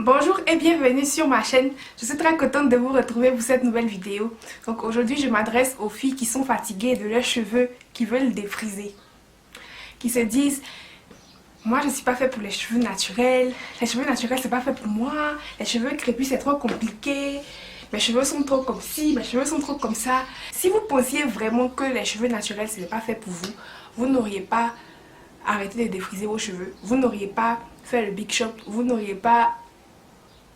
Bonjour et bienvenue sur ma chaîne. Je suis très contente de vous retrouver pour cette nouvelle vidéo. Donc aujourd'hui je m'adresse aux filles qui sont fatiguées de leurs cheveux, qui veulent défriser. Qui se disent, moi je suis pas fait pour les cheveux naturels. Les cheveux naturels c'est pas fait pour moi. Les cheveux crépus c'est trop compliqué. Mes cheveux sont trop comme ci, mes cheveux sont trop comme ça. Si vous pensiez vraiment que les cheveux naturels ce n'est pas fait pour vous, vous n'auriez pas arrêté de défriser vos cheveux. Vous n'auriez pas fait le big shop. Vous n'auriez pas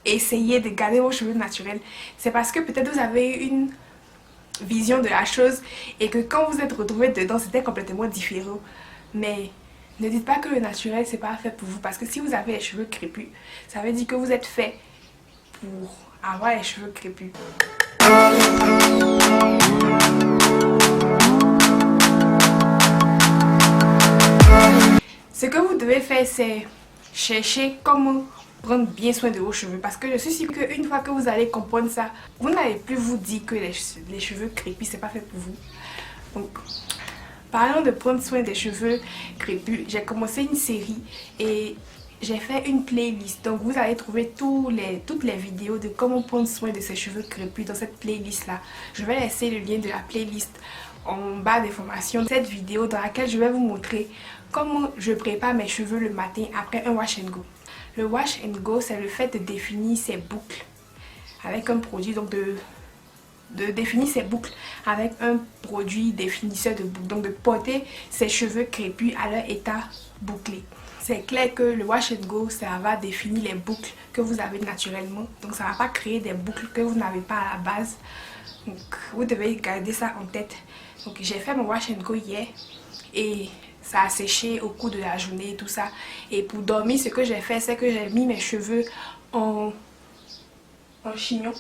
essayez de garder vos cheveux naturels. C'est parce que peut-être vous avez une vision de la chose et que quand vous êtes retrouvé dedans c'était complètement différent. Mais ne dites pas que le naturel c'est pas fait pour vous, parce que si vous avez les cheveux crépus, ça veut dire que vous êtes fait pour avoir les cheveux crépus. Ce que vous devez faire, c'est chercher comment prendre bien soin de vos cheveux, parce que je suis sûre qu'une fois que vous allez comprendre ça, vous n'allez plus vous dire que les cheveux crépus c'est pas fait pour vous. Donc parlant de prendre soin des cheveux crépus, j'ai commencé une série et j'ai fait une playlist. Donc vous allez trouver toutes les vidéos de comment prendre soin de ses cheveux crépus dans cette playlist là. Je vais laisser le lien de la playlist en bas d'informations de cette vidéo dans laquelle je vais vous montrer comment je prépare mes cheveux le matin après un wash and go. Le wash and go, c'est le fait de définir ses boucles avec un produit, donc de définir ses boucles avec un produit définisseur de boucles, donc de porter ses cheveux crépus à leur état bouclé. C'est clair que le wash and go, ça va définir les boucles que vous avez naturellement, donc ça ne va pas créer des boucles que vous n'avez pas à la base. Donc vous devez garder ça en tête. Donc j'ai fait mon wash and go hier et ça a séché au cours de la journée et tout ça. Et pour dormir, ce que j'ai fait, c'est que j'ai mis mes cheveux en chignon.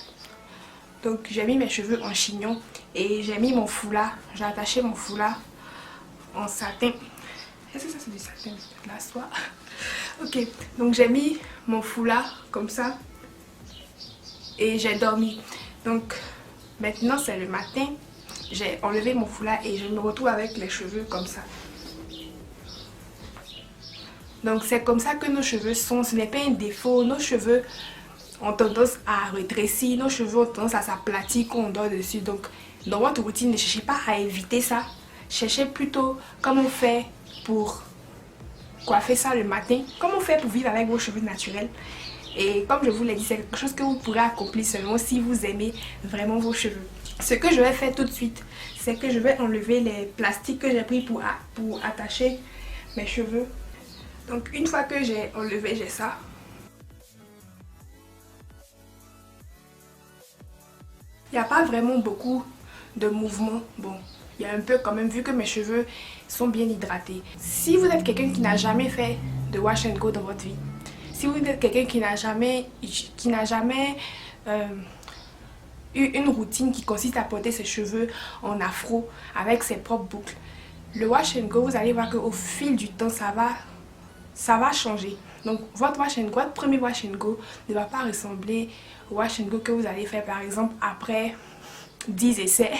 Donc j'ai mis mes cheveux en chignon et j'ai mis mon foulard. J'ai attaché mon foulard en satin. Est-ce que ça c'est du satin? De la soie. Ok, donc j'ai mis mon foulard comme ça et j'ai dormi. Donc maintenant c'est le matin. J'ai enlevé mon foulard et je me retrouve avec les cheveux comme ça. Donc c'est comme ça que nos cheveux sont, ce n'est pas un défaut. Nos cheveux ont tendance à rétrécir, nos cheveux ont tendance à s'aplatir quand on dort dessus. Donc dans votre routine, ne cherchez pas à éviter ça. Cherchez plutôt comment on fait pour coiffer ça le matin, comment on fait pour vivre avec vos cheveux naturels. Et comme je vous l'ai dit, c'est quelque chose que vous pourrez accomplir seulement si vous aimez vraiment vos cheveux. Ce que je vais faire tout de suite, c'est que je vais enlever les plastiques que j'ai pris pour attacher mes cheveux. Donc une fois que j'ai enlevé, j'ai ça. Il n'y a pas vraiment beaucoup de mouvements. Bon, il y a un peu quand même, vu que mes cheveux sont bien hydratés. Si vous êtes quelqu'un qui n'a jamais fait de wash and go dans votre vie, si vous êtes quelqu'un qui n'a jamais eu une routine qui consiste à porter ses cheveux en afro avec ses propres boucles, le wash and go, vous allez voir qu'au fil du temps, ça va changer. Donc votre wash and go, votre premier wash and go ne va pas ressembler au wash and go que vous allez faire par exemple après 10 essais,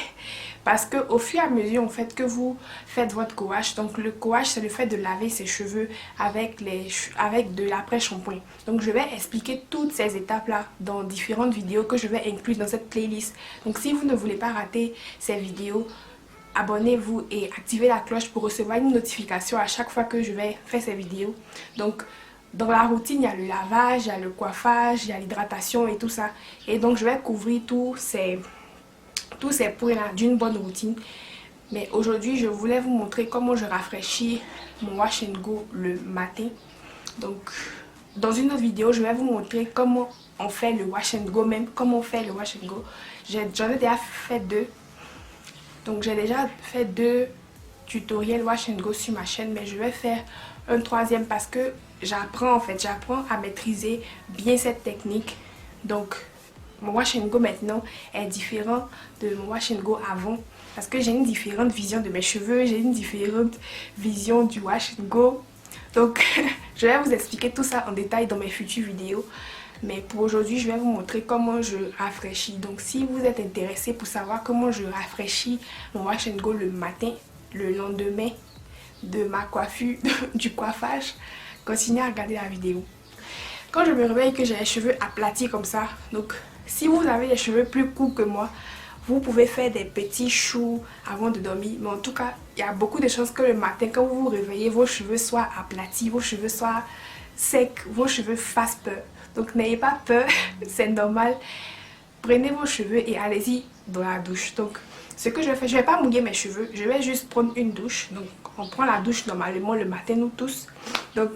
parce que au fur et à mesure en fait que vous faites votre co-wash, donc le co-wash c'est le fait de laver ses cheveux avec de l'après-shampoing. Donc je vais expliquer toutes ces étapes là dans différentes vidéos que je vais inclure dans cette playlist. Donc si vous ne voulez pas rater ces vidéos, abonnez-vous et activez la cloche pour recevoir une notification à chaque fois que je vais faire ces vidéos. Donc dans la routine, il y a le lavage, il y a le coiffage, il y a l'hydratation et tout ça. Et donc je vais couvrir tous ces points là d'une bonne routine. Mais aujourd'hui je voulais vous montrer comment je rafraîchis mon wash and go le matin. Donc dans une autre vidéo je vais vous montrer comment on fait le wash and go, même comment on fait le wash and go. J'en ai déjà fait deux. Donc j'ai déjà fait 2 tutoriels wash and go sur ma chaîne, mais je vais faire un troisième parce que j'apprends à maîtriser bien cette technique. Donc mon wash and go maintenant est différent de mon wash and go avant, parce que j'ai une différente vision de mes cheveux, j'ai une différente vision du wash and go. Donc je vais vous expliquer tout ça en détail dans mes futures vidéos. Mais pour aujourd'hui, je vais vous montrer comment je rafraîchis. Donc si vous êtes intéressé pour savoir comment je rafraîchis mon wash and go le matin, le lendemain de ma coiffure, du coiffage, continuez à regarder la vidéo. Quand je me réveille que j'ai les cheveux aplatis comme ça, donc si vous avez les cheveux plus courts que moi, vous pouvez faire des petits choux avant de dormir. Mais en tout cas, il y a beaucoup de chances que le matin, quand vous vous réveillez, vos cheveux soient aplatis, vos cheveux soient secs, vos cheveux fassent peur. Donc n'ayez pas peur, c'est normal. Prenez vos cheveux et allez-y dans la douche. Donc ce que je fais, je ne vais pas mouiller mes cheveux, je vais juste prendre une douche. Donc on prend la douche normalement le matin, nous tous. Donc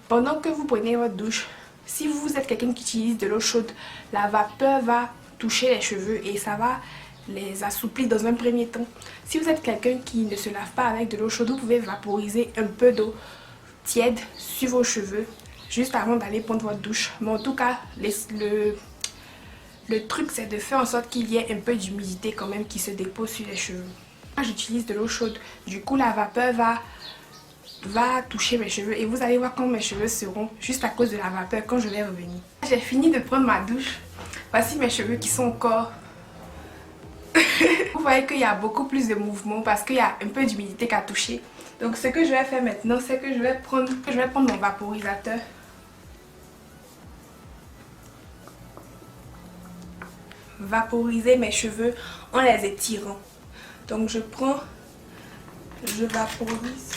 pendant que vous prenez votre douche, si vous êtes quelqu'un qui utilise de l'eau chaude, la vapeur va toucher les cheveux et ça va les assouplir dans un premier temps. Si vous êtes quelqu'un qui ne se lave pas avec de l'eau chaude, vous pouvez vaporiser un peu d'eau tiède sur vos cheveux juste avant d'aller prendre votre douche. Mais en tout cas, le truc c'est de faire en sorte qu'il y ait un peu d'humidité quand même qui se dépose sur les cheveux. Moi j'utilise de l'eau chaude, du coup la vapeur va toucher mes cheveux et vous allez voir comment mes cheveux seront juste à cause de la vapeur quand je vais revenir. J'ai fini de prendre ma douche. Voici mes cheveux qui sont encore... Vous voyez qu'il y a beaucoup plus de mouvement parce qu'il y a un peu d'humidité qu'à toucher. Donc ce que je vais faire maintenant, c'est que je vais prendre mon vaporisateur. Vaporiser mes cheveux en les étirant. Donc je vaporise,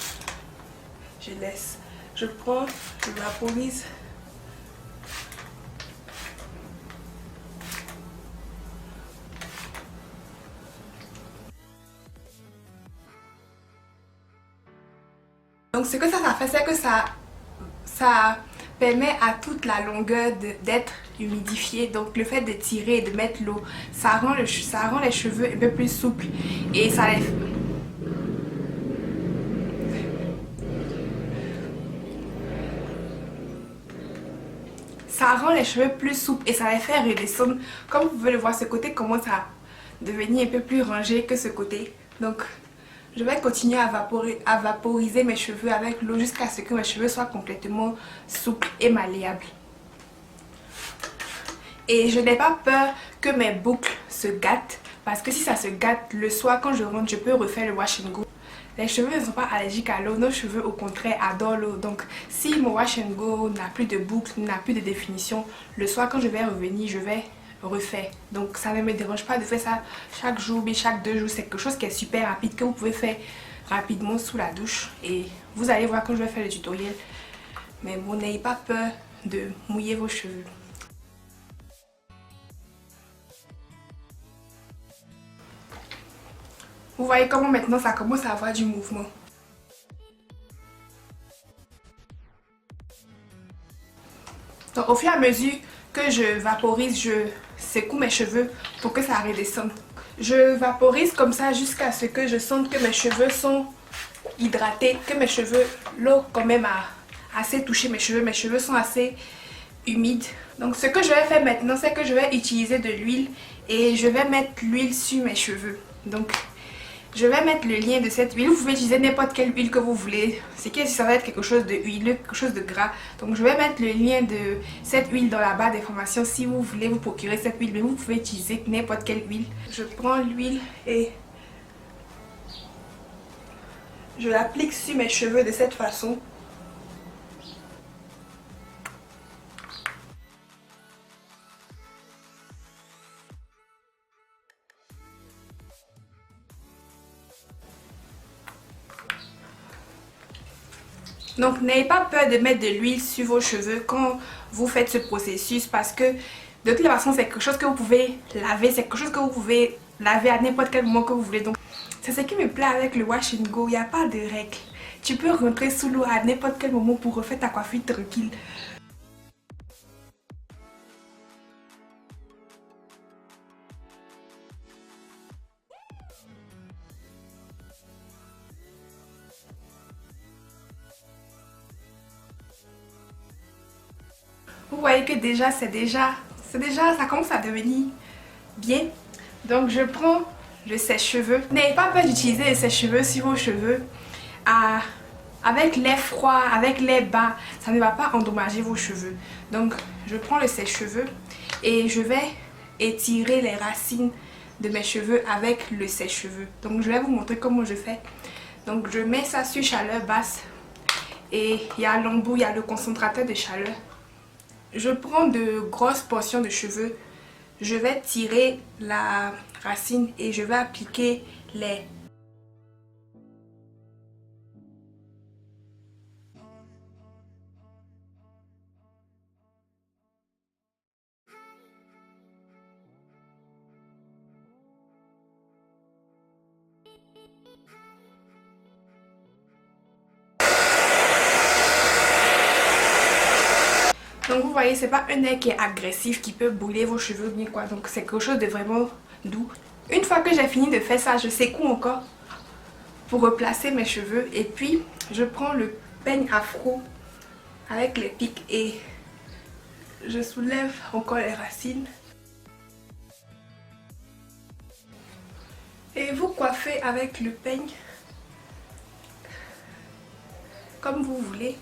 je laisse. Je vaporise. Donc ce que ça fait, c'est que ça permet à toute la longueur d'être humidifiée. Donc le fait de tirer et de mettre l'eau, ça rend les cheveux un peu plus souples et ça rend les cheveux plus souples et ça les fait redescendre. Comme vous pouvez le voir, ce côté commence à devenir un peu plus rangé que ce côté. Donc je vais continuer à vaporiser mes cheveux avec l'eau jusqu'à ce que mes cheveux soient complètement souples et malléables. Et je n'ai pas peur que mes boucles se gâtent parce que si ça se gâte le soir quand je rentre, je peux refaire le wash and go. Les cheveux ne sont pas allergiques à l'eau, nos cheveux au contraire adorent l'eau. Donc si mon wash and go n'a plus de boucles, n'a plus de définition, le soir quand je vais revenir, je vais refaire. Donc ça ne me dérange pas de faire ça chaque jour, mais chaque 2 jours. C'est quelque chose qui est super rapide, que vous pouvez faire rapidement sous la douche. Et vous allez voir quand je vais faire le tutoriel. Mais bon, n'ayez pas peur de mouiller vos cheveux. Vous voyez comment maintenant ça commence à avoir du mouvement. Donc au fur et à mesure que je vaporise, je secoue mes cheveux pour que ça redescende. Je vaporise comme ça jusqu'à ce que je sente que mes cheveux sont hydratés, que mes cheveux, l'eau quand même a assez touché mes cheveux sont assez humides. Donc ce que je vais faire maintenant, c'est que je vais utiliser de l'huile et je vais mettre l'huile sur mes cheveux. Donc je vais mettre le lien de cette huile. Vous pouvez utiliser n'importe quelle huile que vous voulez. C'est que ça va être quelque chose de huileux, quelque chose de gras. Donc je vais mettre le lien de cette huile dans la barre d'informations si vous voulez vous procurer cette huile. Mais vous pouvez utiliser n'importe quelle huile. Je prends l'huile et je l'applique sur mes cheveux de cette façon. Donc n'ayez pas peur de mettre de l'huile sur vos cheveux quand vous faites ce processus parce que de toute façon c'est quelque chose que vous pouvez laver, c'est quelque chose que vous pouvez laver à n'importe quel moment que vous voulez. Donc c'est ce qui me plaît avec le wash and go, il n'y a pas de règles. Tu peux rentrer sous l'eau à n'importe quel moment pour refaire ta coiffure tranquille. Vous voyez que déjà, ça commence à devenir bien. Donc je prends le sèche-cheveux. N'ayez pas peur d'utiliser le sèche-cheveux sur vos cheveux. Avec l'air froid, avec l'air bas, ça ne va pas endommager vos cheveux. Donc je prends le sèche-cheveux et je vais étirer les racines de mes cheveux avec le sèche-cheveux. Donc je vais vous montrer comment je fais. Donc je mets ça sur chaleur basse et il y a l'embout, il y a le concentrateur de chaleur. je prends de grosses portions de cheveux. Je vais tirer la racine et je vais appliquer les... Donc vous voyez, c'est pas un air qui est agressif, qui peut brûler vos cheveux ni quoi. Donc c'est quelque chose de vraiment doux. Une fois que j'ai fini de faire ça, je secoue encore pour replacer mes cheveux. Et puis je prends le peigne afro avec les pics et je soulève encore les racines. Et vous coiffez avec le peigne comme vous voulez.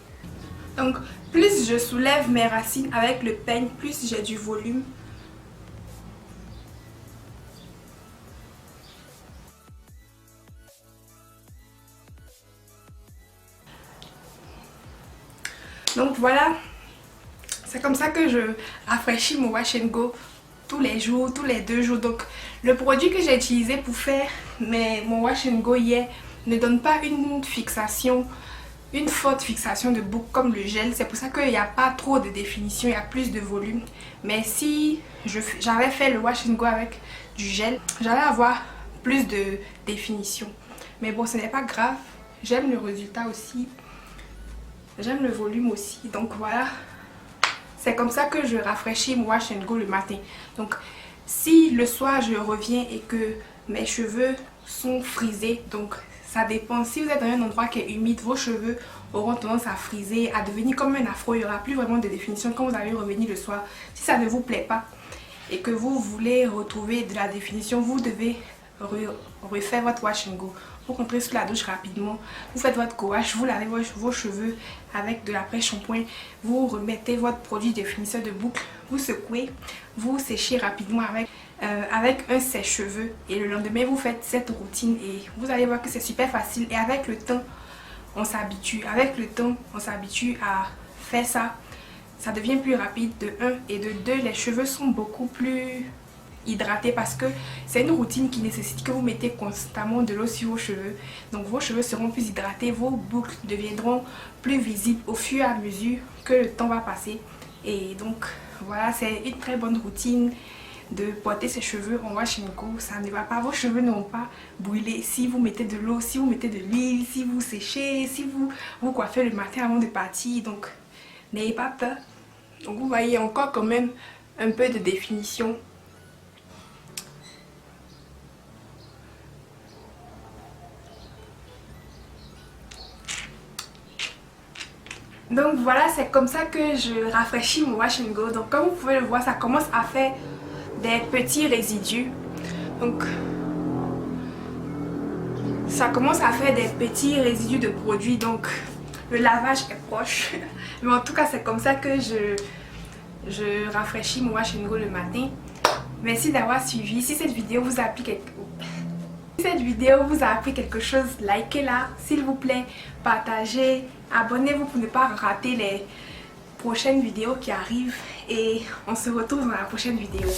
Donc plus je soulève mes racines avec le peigne, plus j'ai du volume. Donc voilà, c'est comme ça que je rafraîchis mon wash and go tous les jours, tous les 2 jours. Donc le produit que j'ai utilisé pour faire mon wash and go hier ne donne pas une fixation, une forte fixation de boucle comme le gel. C'est pour ça qu'il n'y a pas trop de définition, il y a plus de volume. Mais si j'avais fait le wash and go avec du gel, j'allais avoir plus de définition. Mais bon, ce n'est pas grave, j'aime le résultat aussi. J'aime le volume aussi. Donc voilà, c'est comme ça que je rafraîchis mon wash and go le matin. Donc si le soir je reviens et que mes cheveux sont frisés, donc ça dépend. Si vous êtes dans un endroit qui est humide, vos cheveux auront tendance à friser, à devenir comme un afro. Il n'y aura plus vraiment de définition quand vous allez revenir le soir. Si ça ne vous plaît pas et que vous voulez retrouver de la définition, vous devez refaire votre wash and go. Vous rentrez sous la douche rapidement, vous faites votre co-wash, vous lavez vos cheveux avec de l'après-shampoing, vous remettez votre produit définisseur de boucle, vous secouez, vous séchez rapidement avec un sèche-cheveux et le lendemain vous faites cette routine et vous allez voir que c'est super facile et avec le temps on s'habitue. Avec le temps on s'habitue à faire ça. Ça devient plus rapide de 1 et de 2, les cheveux sont beaucoup plus hydratés parce que c'est une routine qui nécessite que vous mettez constamment de l'eau sur vos cheveux. Donc vos cheveux seront plus hydratés, vos boucles deviendront plus visibles au fur et à mesure que le temps va passer. Et donc voilà, c'est une très bonne routine de porter ses cheveux en wash and go. Ça ne va pas, vos cheveux ne vont pas brûler si vous mettez de l'eau, si vous mettez de l'huile, si vous séchez, si vous coiffez le matin avant de partir. Donc n'ayez pas peur. Donc vous voyez encore quand même un peu de définition. Donc voilà, c'est comme ça que je rafraîchis mon wash and go. Donc comme vous pouvez le voir, ça commence à faire des petits résidus. Donc ça commence à faire des petits résidus de produits. Donc le lavage est proche. Mais en tout cas, c'est comme ça que je rafraîchis mon wash and go le matin. Merci d'avoir suivi. Si cette vidéo vous a appris quelque chose, likez-la s'il vous plaît, partagez, abonnez-vous pour ne pas rater les prochaines vidéos qui arrivent et on se retrouve dans la prochaine vidéo.